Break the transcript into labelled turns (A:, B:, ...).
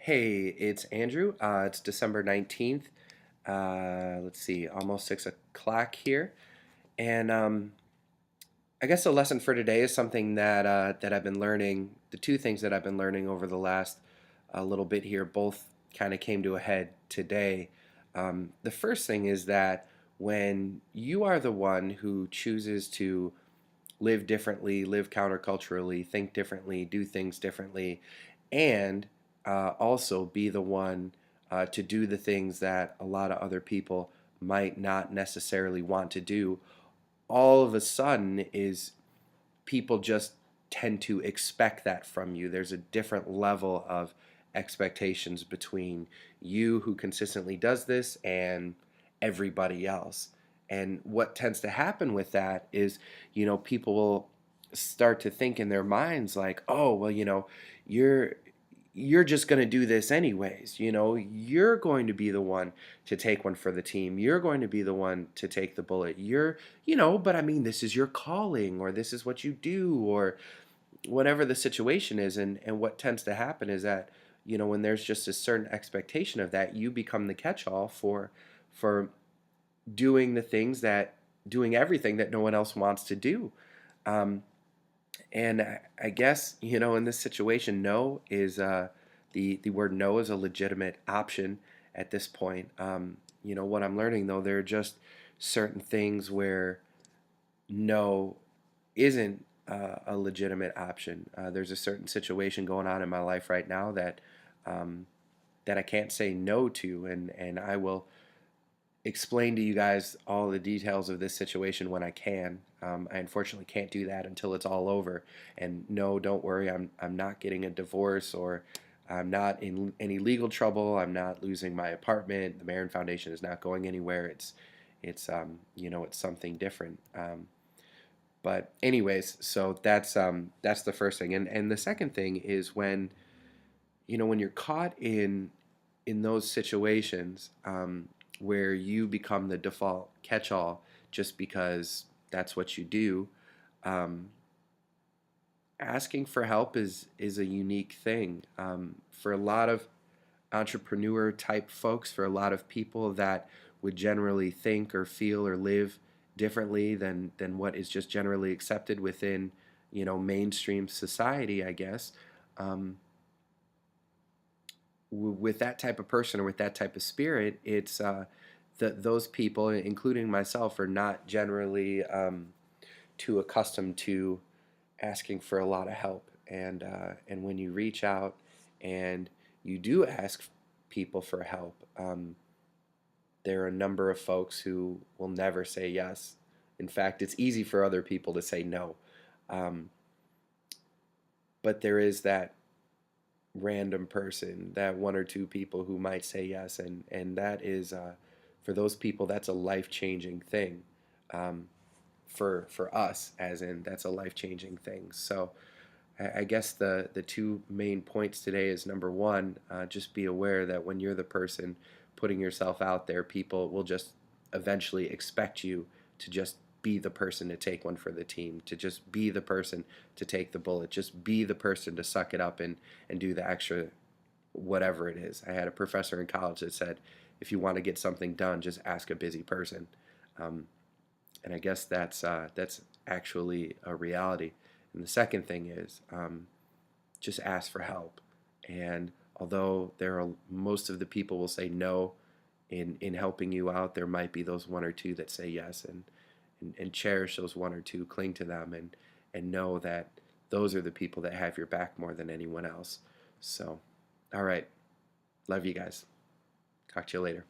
A: Hey, it's Andrew. It's December 19th. Let's see, almost 6 o'clock here. And I guess the lesson for today is something that I've been learning. The two things that I've been learning over the last little bit here both kind of came to a head today. The first thing is that when you are the one who chooses to live differently, live counterculturally, think differently, do things differently, and also be the one to do the things that a lot of other people might not necessarily want to do, all of a sudden is people just tend to expect that from you. There's a different level of expectations between you who consistently does this and everybody else. And what tends to happen with that is, people will start to think in their minds like, oh, well, you're you're just going to do this anyways. You're going to be the one to take one for the team. You're going to be the one to take the bullet. But I mean, this is your calling, or this is what you do, or whatever the situation is. And what tends to happen is that, when there's just a certain expectation of that, you become the catch-all for doing everything that no one else wants to do. Um, and I guess, in this situation, no is the word no is a legitimate option at this point. What I'm learning though, there are just certain things where no isn't a legitimate option. There's a certain situation going on in my life right now um, that I can't say no to, and I will explain to you guys all the details of this situation when I can. I unfortunately can't do that until it's all over. And no, don't worry, I'm not getting a divorce, or I'm not in any legal trouble. I'm not losing my apartment. The Marin Foundation is not going anywhere. It's something different. But anyways, so that's the first thing. And the second thing is when you're caught in those situations, where you become the default catch-all just because that's what you do. um, Asking for help is a unique thing, for a lot of entrepreneur type folks, for a lot of people that would generally think or feel or live differently than what is just generally accepted within mainstream society, I guess. um, with that type of person or with that type of spirit, it's that those people, including myself, are not generally too accustomed to asking for a lot of help. And when you reach out and you do ask people for help, there are a number of folks who will never say yes. In fact, it's easy for other people to say no. Um, but there is that random person, that one or two people who might say yes, and that is for those people, that's a life-changing thing. Um, for us, as in that's a life-changing thing. So I guess the two main points today is, number one, just be aware that when you're the person putting yourself out there, people will just eventually expect you to just be the person to take one for the team, to just be the person to take the bullet, just be the person to suck it up and do the extra whatever it is. I had a professor in college that said, if you want to get something done, just ask a busy person. Um, and I guess that's actually a reality. And the second thing is, just ask for help. And although most of the people will say no in helping you out, there might be those one or two that say yes, and cherish those one or two, cling to them, and know that those are the people that have your back more than anyone else. So, all right, love you guys. Talk to you later.